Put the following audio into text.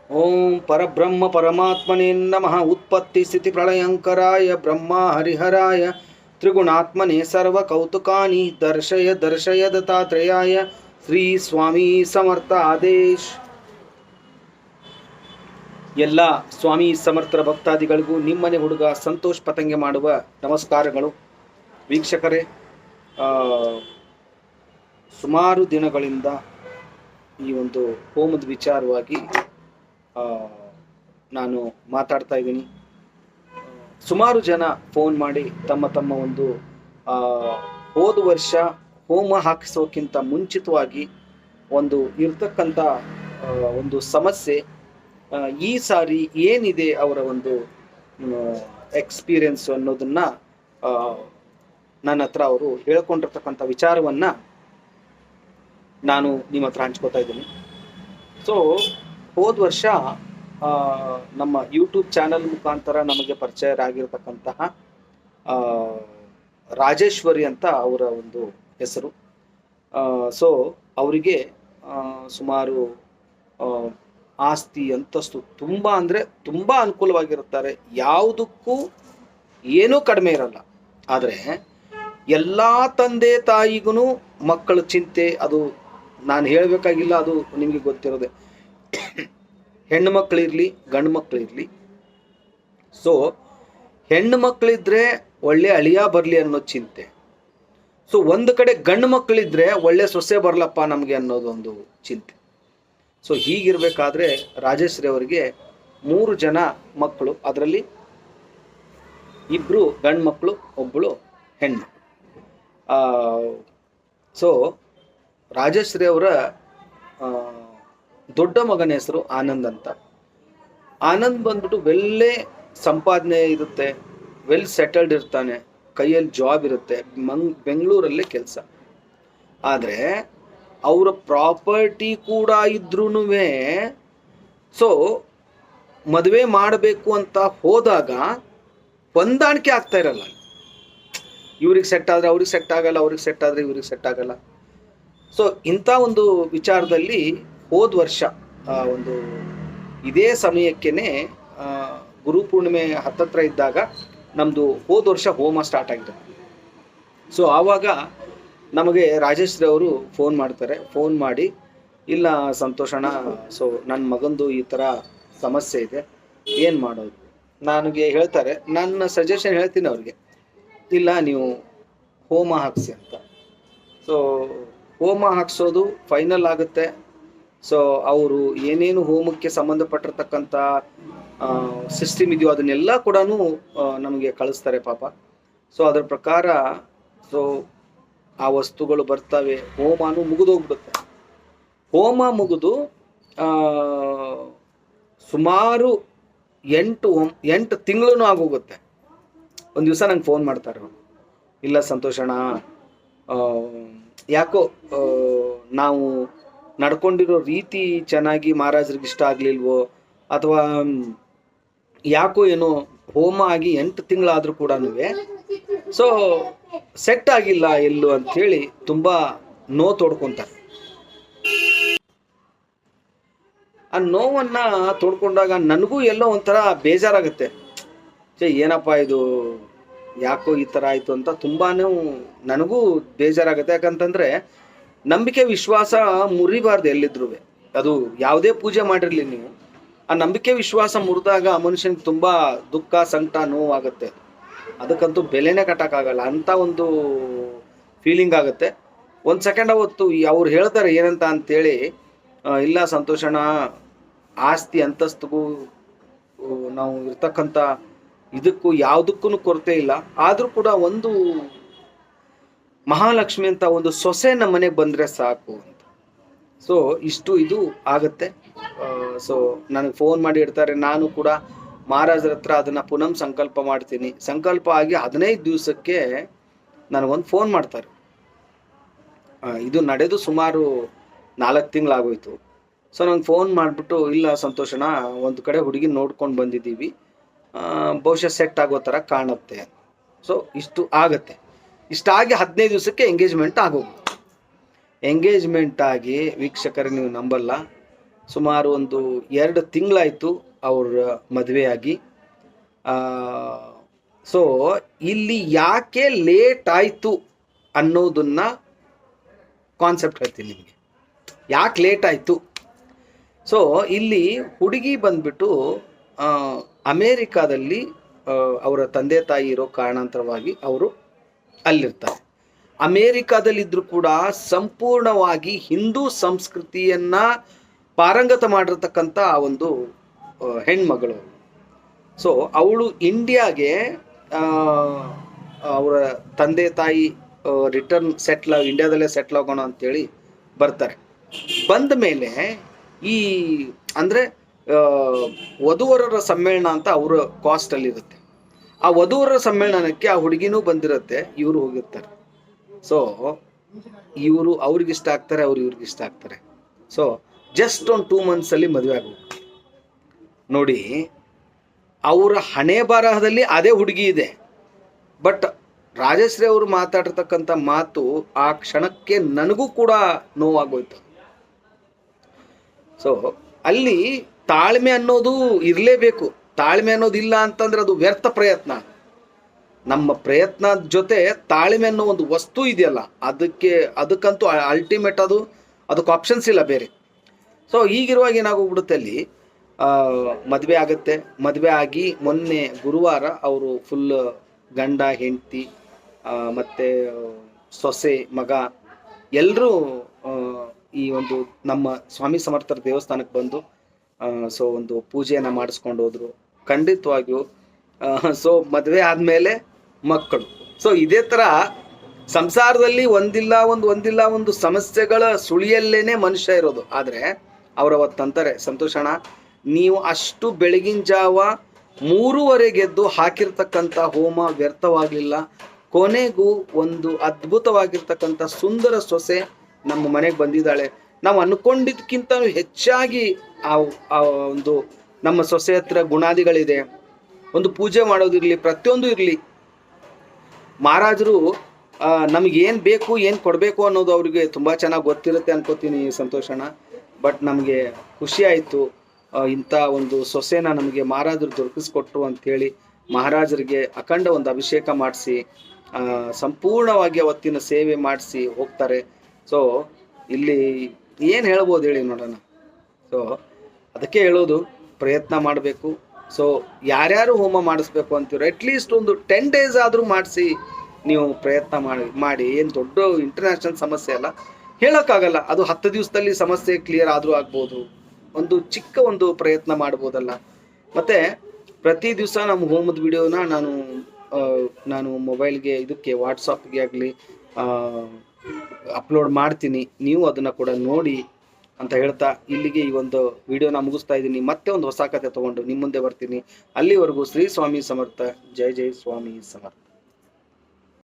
ಓಂ ಪರಬ್ರಹ್ಮ ಪರಮಾತ್ಮನೇ ನಮಃ. ಉತ್ಪತ್ತಿ ಸ್ಥಿತಿ ಪ್ರಳಯಂಕರಾಯ ಬ್ರಹ್ಮ ಹರಿಹರಾಯ ತ್ರಿಗುಣಾತ್ಮನೇ ಸರ್ವ ಕೌತುಕಾನಿ ದರ್ಶಯ ದರ್ಶಯ ದತ್ತಾತ್ರೇಯಾಯ ಶ್ರೀ ಸ್ವಾಮಿ ಸಮರ್ಥ ಆದೇಶ್. ಎಲ್ಲ ಸ್ವಾಮಿ ಸಮರ್ಥರ ಭಕ್ತಾದಿಗಳಿಗೂ ನಿಮ್ಮನೆ ಹುಡುಗ ಸಂತೋಷ್ ಪತಂಗೆ ಮಾಡುವ ನಮಸ್ಕಾರಗಳು. ವೀಕ್ಷಕರೇ, ಸುಮಾರು ದಿನಗಳಿಂದ ಈ ಒಂದು ಹೋಮದ ವಿಚಾರವಾಗಿ ನಾನು ಮಾತಾಡ್ತಾ ಇದ್ದೀನಿ. ಸುಮಾರು ಜನ ಫೋನ್ ಮಾಡಿ ತಮ್ಮ ತಮ್ಮ ಒಂದು ಹೋದ ವರ್ಷ ಹೋಮ ಹಾಕಿಸೋಕ್ಕಿಂತ ಮುಂಚಿತವಾಗಿ ಒಂದು ಇರ್ತಕ್ಕಂಥ ಒಂದು ಸಮಸ್ಯೆ, ಈ ಸಾರಿ ಏನಿದೆ ಅವರ ಒಂದು ಎಕ್ಸ್ಪೀರಿಯನ್ಸ್ ಅನ್ನೋದನ್ನ ನನ್ನ ಹತ್ರ ಅವರು ಹೇಳ್ಕೊಂಡಿರ್ತಕ್ಕಂಥ ವಿಚಾರವನ್ನ ನಾನು ನಿಮ್ಮ ಹತ್ರ ಹಂಚ್ಕೋತಾ ಇದ್ದೀನಿ. ಸೊ ಹೋದ ವರ್ಷ ನಮ್ಮ ಯೂಟ್ಯೂಬ್ ಚಾನಲ್ ಮುಖಾಂತರ ನಮಗೆ ಪರಿಚಯರಾಗಿರ್ತಕ್ಕಂತಹ ರಾಜೇಶ್ವರಿ ಅಂತ ಅವರ ಒಂದು ಹೆಸರು. ಸೊ ಅವರಿಗೆ ಸುಮಾರು ಆಸ್ತಿ ಅಂತಸ್ತು ತುಂಬ ಅಂದರೆ ತುಂಬ ಅನುಕೂಲವಾಗಿರುತ್ತಾರೆ. ಯಾವುದಕ್ಕೂ ಏನೂ ಕಡಿಮೆ ಇರಲ್ಲ. ಆದರೆ ಎಲ್ಲ ತಂದೆ ತಾಯಿಗೂ ಮಕ್ಕಳ ಚಿಂತೆ, ಅದು ನಾನು ಹೇಳಬೇಕಾಗಿಲ್ಲ, ಅದು ನಿಮಗೆ ಗೊತ್ತಿರೋದೆ. ಹೆಣ್ಣು ಮಕ್ಕಳಿರಲಿ ಗಂಡು ಮಕ್ಕಳಿರಲಿ. ಸೊ ಹೆಣ್ಣು ಮಕ್ಕಳಿದ್ರೆ ಒಳ್ಳೆ ಅಳಿಯ ಬರಲಿ ಅನ್ನೋ ಚಿಂತೆ. ಸೊ ಒಂದು ಕಡೆ ಗಂಡು ಮಕ್ಕಳಿದ್ರೆ ಒಳ್ಳೆ ಸೊಸೆ ಬರಲಪ್ಪ ನಮಗೆ ಅನ್ನೋದೊಂದು ಚಿಂತೆ. ಸೊ ಹೀಗಿರ್ಬೇಕಾದ್ರೆ ರಾಜೇಶ್ವರಿ ಅವರಿಗೆ 3 ಜನ ಮಕ್ಕಳು, ಅದರಲ್ಲಿ 2 ಗಂಡು ಮಕ್ಕಳು, ಒಬ್ಬಳು ಹೆಣ್ಣು. ಸೊ ರಾಜೇಶ್ವರಿ ಅವರ ದೊಡ್ಡ ಮಗನ ಹೆಸರು ಆನಂದ್ ಅಂತ. ಆನಂದ್ ಬಂದ್ಬಿಟ್ಟು ವೆಲ್ಲೇ ಸಂಪಾದನೆ ಇರುತ್ತೆ, ವೆಲ್ ಸೆಟಲ್ಡ್ ಇರ್ತಾನೆ, ಕೈಯಲ್ಲಿ ಜಾಬ್ ಇರುತ್ತೆ, ಬೆಂಗಳೂರಲ್ಲೇ ಕೆಲಸ. ಆದರೆ ಅವರ ಪ್ರಾಪರ್ಟಿ ಕೂಡ ಇದ್ರೂ ಸೊ ಮದುವೆ ಮಾಡಬೇಕು ಅಂತ ಹೋದಾಗ ಹೊಂದಾಣಿಕೆ ಆಗ್ತಾ ಇರಲ್ಲ. ಇವ್ರಿಗೆ ಸೆಟ್ ಆದರೆ ಅವ್ರಿಗೆ ಸೆಟ್ ಆಗಲ್ಲ, ಅವ್ರಿಗೆ ಸೆಟ್ ಆದರೆ ಇವ್ರಿಗೆ ಸೆಟ್ ಆಗಲ್ಲ. ಸೊ ಇಂಥ ಒಂದು ವಿಚಾರದಲ್ಲಿ ಹೋದ ವರ್ಷ ಒಂದು ಇದೇ ಸಮಯಕ್ಕೇನೆ ಗುರುಪೂರ್ಣಿಮೆ ಹತ್ತತ್ರ ಇದ್ದಾಗ ನಮ್ಮದು ಹೋದ ವರ್ಷ ಹೋಮ ಸ್ಟಾರ್ಟ್ ಆಗಿದೆ. ಸೊ ಆವಾಗ ನಮಗೆ ರಾಜೇಶ್ವರಿ ಅವರು ಫೋನ್ ಮಾಡ್ತಾರೆ. ಫೋನ್ ಮಾಡಿ, ಇಲ್ಲ ಸಂತೋಷಣ, ಸೊ ನನ್ನ ಮಗಂದು ಈ ಥರ ಸಮಸ್ಯೆ ಇದೆ, ಏನು ಮಾಡೋದು ನನಗೆ ಹೇಳ್ತಾರೆ. ನನ್ನ ಸಜೆಷನ್ ಹೇಳ್ತೀನಿ ಅವ್ರಿಗೆ, ಇಲ್ಲ ನೀವು ಹೋಮ ಹಾಕ್ಸಿ ಅಂತ. ಸೊ ಹೋಮ ಹಾಕ್ಸೋದು ಫೈನಲ್ ಆಗುತ್ತೆ. ಸೊ ಅವರು ಏನೇನು ಹೋಮಕ್ಕೆ ಸಂಬಂಧಪಟ್ಟಿರ್ತಕ್ಕಂಥ ಸಿಸ್ಟಮ್ ಇದೆಯೋ ಅದನ್ನೆಲ್ಲ ಕೂಡ ನಮಗೆ ಕಳಿಸ್ತಾರೆ ಪಾಪ. ಸೊ ಅದರ ಪ್ರಕಾರ ಸೊ ಆ ವಸ್ತುಗಳು ಬರ್ತವೆ, ಹೋಮನೂ ಮುಗಿದೋಗ್ಬಿಡುತ್ತೆ. ಹೋಮ ಮುಗಿದು ಸುಮಾರು 8 ತಿಂಗಳು ಆಗೋಗುತ್ತೆ. ಒಂದು ದಿವಸ ನಂಗೆ ಫೋನ್ ಮಾಡ್ತಾರೆ ಅವರು, ಇಲ್ಲ ಸಂತೋಷಣ, ಯಾಕೋ ನಾವು ನಡ್ಕೊಂಡಿರೋ ರೀತಿ ಚೆನ್ನಾಗಿ ಮಹಾರಾಜರಿಗೆ ಇಷ್ಟ ಆಗಲಿಲ್ವೋ, ಅಥವಾ ಯಾಕೋ ಏನೋ ಹೋಮ ಆಗಿ 8 ತಿಂಗಳಾದರೂ ಕೂಡ ಸೊ ಸೆಟ್ ಆಗಿಲ್ಲ ಎಲ್ಲೂ ಅಂಥೇಳಿ ತುಂಬ ನೋವು ತೋಡ್ಕೊತಾರೆ. ಆ ನೋವನ್ನು ತೋಡ್ಕೊಂಡಾಗ ನನಗೂ ಎಲ್ಲೋ ಒಂಥರ ಬೇಜಾರಾಗುತ್ತೆ. ಏನಪ್ಪ ಇದು, ಯಾಕೋ ಈ ಥರ ಆಯಿತು ಅಂತ ತುಂಬಾ ನನಗೂ ಬೇಜಾರಾಗುತ್ತೆ. ಯಾಕಂತಂದರೆ ನಂಬಿಕೆ ವಿಶ್ವಾಸ ಮುರಿಬಾರ್ದು ಎಲ್ಲಿದ್ರು. ಅದು ಯಾವುದೇ ಪೂಜೆ ಮಾಡಿರಲಿ ನೀವು, ಆ ನಂಬಿಕೆ ವಿಶ್ವಾಸ ಮುರಿದಾಗ ಮನುಷ್ಯನಿಗೆ ತುಂಬ ದುಃಖ, ಸಂಕಟ, ನೋವಾಗುತ್ತೆ. ಅದಕ್ಕಂತೂ ಬೆಲೆನೇ ಕಟ್ಟಕ್ಕಾಗಲ್ಲ, ಅಂಥ ಒಂದು ಫೀಲಿಂಗ್ ಆಗುತ್ತೆ. ಒಂದು ಸೆಕೆಂಡ್ ಅವತ್ತು ಅವ್ರು ಹೇಳ್ತಾರೆ ಏನಂತ ಅಂತೇಳಿ, ಇಲ್ಲ ಸಂತೋಷಣ, ಆಸ್ತಿ ಅಂತಸ್ತಿಗೂ ನಾವು ಇರ್ತಕ್ಕಂಥ ಇದಕ್ಕೂ ಯಾವುದಕ್ಕೂ ಕೊರತೆ ಇಲ್ಲ, ಆದರೂ ಕೂಡ ಒಂದು ಮಹಾಲಕ್ಷ್ಮಿ ಅಂತ ಒಂದು ಸೊಸೆ ನಮ್ಮ ಮನೆಗೆ ಬಂದರೆ ಸಾಕು ಅಂತ. ಸೊ ಇಷ್ಟು ಇದು ಆಗುತ್ತೆ. ಸೊ ನನಗೆ ಫೋನ್ ಮಾಡಿ ಇಡ್ತಾರೆ. ನಾನು ಕೂಡ ಮಹಾರಾಜರ ಹತ್ರ ಅದನ್ನು ಪುನಃ ಸಂಕಲ್ಪ ಮಾಡ್ತೀನಿ. ಸಂಕಲ್ಪ ಆಗಿ 15 ದಿವಸಕ್ಕೆ ನನಗೊಂದು ಫೋನ್ ಮಾಡ್ತಾರೆ. ಇದು ನಡೆದು ಸುಮಾರು 4 ತಿಂಗಳಾಗೋಯ್ತು. ಸೊ ನಂಗೆ ಫೋನ್ ಮಾಡಿಬಿಟ್ಟು, ಇಲ್ಲ ಸಂತೋಷಣ, ಒಂದು ಕಡೆ ಹುಡುಗಿ ನೋಡ್ಕೊಂಡು ಬಂದಿದ್ದೀವಿ, ಬಹುಶಃ ಸೆಟ್ ಆಗೋ ಥರ ಕಾಣುತ್ತೆ. ಸೊ ಇಷ್ಟು ಆಗುತ್ತೆ. ಇಷ್ಟಾಗಿ 15 ದಿವಸಕ್ಕೆ ಎಂಗೇಜ್ಮೆಂಟ್ ಆಗೋಗುತ್ತೆ. ಎಂಗೇಜ್ಮೆಂಟ್ ಆಗಿ ವೀಕ್ಷಕರು ನೀವು ನಂಬಲ್ಲ, ಸುಮಾರು ಒಂದು 2 ತಿಂಗಳಾಯಿತು ಅವ್ರ ಮದುವೆಯಾಗಿ. ಸೊ ಇಲ್ಲಿ ಯಾಕೆ ಲೇಟ್ ಆಯಿತು ಅನ್ನೋದನ್ನ ಕಾನ್ಸೆಪ್ಟ್ ಹೇಳ್ತೀನಿ ನಿಮಗೆ. ಯಾಕೆ ಲೇಟ್ ಆಯಿತು? ಸೊ ಇಲ್ಲಿ ಹುಡುಗಿ ಬಂದ್ಬಿಟ್ಟು ಅಮೇರಿಕಾದಲ್ಲಿ ಅವರ ತಂದೆ ತಾಯಿ ಇರೋ ಕಾರಣಾಂತರವಾಗಿ ಅವರು ಅಲ್ಲಿರ್ತಾರೆ. ಅಮೇರಿಕಾದಲ್ಲಿದ್ದರೂ ಕೂಡ ಸಂಪೂರ್ಣವಾಗಿ ಹಿಂದೂ ಸಂಸ್ಕೃತಿಯನ್ನ ಪಾರಂಗತ ಮಾಡಿರ್ತಕ್ಕಂಥ ಒಂದು ಹೆಣ್ಮಗಳು. ಸೊ ಅವಳು ಇಂಡಿಯಾಗೆ ಅವರ ತಂದೆ ತಾಯಿ ರಿಟರ್ನ್ ಇಂಡಿಯಾದಲ್ಲೇ ಸೆಟ್ಲ್ ಆಗೋಣ ಅಂತೇಳಿ ಬರ್ತಾರೆ. ಬಂದ ಮೇಲೆ ಈ ಅಂದರೆ ವಧುವರರ ಸಮ್ಮೇಳನ ಅಂತ ಅವರ ಕಾಸ್ಟಲ್ಲಿ ಇರುತ್ತೆ. ಆ ವಧುವರರ ಸಮ್ಮೇಳನಕ್ಕೆ ಆ ಹುಡುಗಿನೂ ಬಂದಿರುತ್ತೆ, ಇವರು ಹೋಗಿರ್ತಾರೆ. ಸೊ ಇವರು ಅವ್ರಿಗಿಷ್ಟ ಆಗ್ತಾರೆ, ಅವ್ರು ಇವ್ರಿಗಿಷ್ಟ ಆಗ್ತಾರೆ. ಸೊ ಜಸ್ಟ್ ಒಂದು 2 ಮಂತ್ಸಲ್ಲಿ ಮದುವೆ ಆಗೋಗ್ತಾರೆ. ನೋಡಿ, ಅವರ ಹಣೆ ಬರಹದಲ್ಲಿ ಅದೇ ಹುಡುಗಿ ಇದೆ. ಬಟ್ ರಾಜಶ್ರೀ ಅವರು ಮಾತಾಡಿರ್ತಕ್ಕಂಥ ಮಾತು ಆ ಕ್ಷಣಕ್ಕೆ ನನಗೂ ಕೂಡ ನೋವಾಗೋಯ್ತು. ಸೊ ಅಲ್ಲಿ ತಾಳ್ಮೆ ಅನ್ನೋದು ಇರಲೇಬೇಕು. ತಾಳ್ಮೆ ಅನ್ನೋದಿಲ್ಲ ಅಂತಂದ್ರೆ ಅದು ವ್ಯರ್ಥ ಪ್ರಯತ್ನ. ನಮ್ಮ ಪ್ರಯತ್ನದ ಜೊತೆ ತಾಳ್ಮೆ ಅನ್ನೋ ಒಂದು ವಸ್ತು ಇದೆಯಲ್ಲ, ಅದಕ್ಕಂತೂ ಅಲ್ಟಿಮೇಟ್ ಅದಕ್ಕೆ ಆಪ್ಷನ್ಸ್ ಇಲ್ಲ ಬೇರೆ. ಸೊ ಹೀಗಿರುವಾಗ ಏನಾಗೋಗ್ಬಿಡುತ್ತೆ, ಅಲ್ಲಿ ಮದುವೆ ಆಗುತ್ತೆ. ಮದುವೆ ಆಗಿ ಮೊನ್ನೆ ಗುರುವಾರ ಅವರು ಫುಲ್ ಗಂಡ ಹೆಂಡತಿ ಮತ್ತು ಸೊಸೆ ಮಗ ಎಲ್ಲರೂ ಈ ಒಂದು ನಮ್ಮ ಸ್ವಾಮಿ ಸಮರ್ಥರ ದೇವಸ್ಥಾನಕ್ಕೆ ಬಂದು ಸೊ ಒಂದು ಪೂಜೆಯನ್ನು ಮಾಡಿಸ್ಕೊಂಡು ಹೋದ್ರು. ಖಂಡಿತವಾಗಿಯೂ ಸೊ ಮದುವೆ ಆದಮೇಲೆ ಮಕ್ಕಳು. ಸೊ ಇದೇ ಥರ ಸಂಸಾರದಲ್ಲಿ ಒಂದಿಲ್ಲ ಒಂದು ಸಮಸ್ಯೆಗಳ ಸುಳಿಯಲ್ಲೇನೆ ಮನುಷ್ಯ ಇರೋದು. ಆದರೆ ಅವ್ರು ಅವತ್ತಂತಾರೆ, ಸಂತೋಷಣ, ನೀವು ಅಷ್ಟು ಬೆಳಗಿನ ಜಾವ 3:30 ಹಾಕಿರ್ತಕ್ಕಂಥ ಹೋಮ ವ್ಯರ್ಥವಾಗಲಿಲ್ಲ. ಕೊನೆಗೂ ಒಂದು ಅದ್ಭುತವಾಗಿರ್ತಕ್ಕಂಥ ಸುಂದರ ಸೊಸೆ ನಮ್ಮ ಮನೆಗೆ ಬಂದಿದ್ದಾಳೆ. ನಾವು ಅನ್ಕೊಂಡಿದ್ದಕ್ಕಿಂತ ಹೆಚ್ಚಾಗಿ ಆ ಒಂದು ನಮ್ಮ ಸೊಸೆ ಹತ್ರ ಗುಣಾದಿಗಳಿದೆ. ಒಂದು ಪೂಜೆ ಮಾಡೋದಿರಲಿ, ಪ್ರತಿಯೊಂದು ಇರಲಿ, ಮಹಾರಾಜರು ನಮ್ಗೆ ಏನು ಬೇಕು ಏನು ಕೊಡಬೇಕು ಅನ್ನೋದು ಅವ್ರಿಗೆ ತುಂಬ ಚೆನ್ನಾಗಿ ಗೊತ್ತಿರುತ್ತೆ ಅನ್ಕೋತೀನಿ ಸಂತೋಷಣ. ಬಟ್ ನಮಗೆ ಖುಷಿ ಆಯಿತು, ಇಂಥ ಒಂದು ಸೊಸೆನ ನಮಗೆ ಮಹಾರಾಜರು ದೊರಕಿಸ್ಕೊಟ್ರು ಅಂಥೇಳಿ ಮಹಾರಾಜರಿಗೆ ಅಖಂಡ ಒಂದು ಅಭಿಷೇಕ ಮಾಡಿಸಿ ಸಂಪೂರ್ಣವಾಗಿ ಅವತ್ತಿನ ಸೇವೆ ಮಾಡಿಸಿ ಹೋಗ್ತಾರೆ. ಸೊ ಇಲ್ಲಿ ಏನು ಹೇಳ್ಬೋದು ಹೇಳಿ ನೋಡೋಣ. ಸೊ ಅದಕ್ಕೆ ಹೇಳೋದು, ಪ್ರಯತ್ನ ಮಾಡಬೇಕು. ಸೊ ಯಾರ್ಯಾರು ಹೋಮ ಮಾಡಿಸ್ಬೇಕು ಅಂತೀರೋ ಅಟ್ಲೀಸ್ಟ್ ಒಂದು 10 days ಆದರೂ ಮಾಡಿಸಿ ನೀವು ಪ್ರಯತ್ನ ಮಾಡಿ. ಏನು ದೊಡ್ಡ ಇಂಟರ್ನ್ಯಾಷನಲ್ ಸಮಸ್ಯೆ ಅಲ್ಲ, ಹೇಳೋಕ್ಕಾಗಲ್ಲ. ಅದು 10 ದಿವಸದಲ್ಲಿ ಸಮಸ್ಯೆ ಕ್ಲಿಯರ್ ಆದರೂ ಆಗ್ಬೋದು. ಒಂದು ಚಿಕ್ಕ ಒಂದು ಪ್ರಯತ್ನ ಮಾಡ್ಬೋದಲ್ಲ. ಮತ್ತು ಪ್ರತಿ ದಿವಸ ನಮ್ಮ ಹೋಮದ ವಿಡಿಯೋನ ನಾನು ಮೊಬೈಲ್ಗೆ ಇದಕ್ಕೆ ವಾಟ್ಸಪ್ಗೆ ಆಗಲಿ ಅಪ್ಲೋಡ್ ಮಾಡ್ತೀನಿ. ನೀವು ಅದನ್ನು ಕೂಡ ನೋಡಿ ಅಂತ ಹೇಳ್ತಾ ಇಲ್ಲಿಗೆ ಈ ಒಂದು ವಿಡಿಯೋನ ಮುಗಿಸ್ತಾ ಇದ್ದೀನಿ. ಮತ್ತೆ ಒಂದು ಹೊಸ ಕತೆ ತೊಗೊಂಡು ನಿಮ್ಮ ಮುಂದೆ ಬರ್ತೀನಿ. ಅಲ್ಲಿವರೆಗೂ ಶ್ರೀ ಸ್ವಾಮಿ ಸಮರ್ಥ. ಜೈ ಜೈ ಸ್ವಾಮಿ ಸಮರ್ಥ.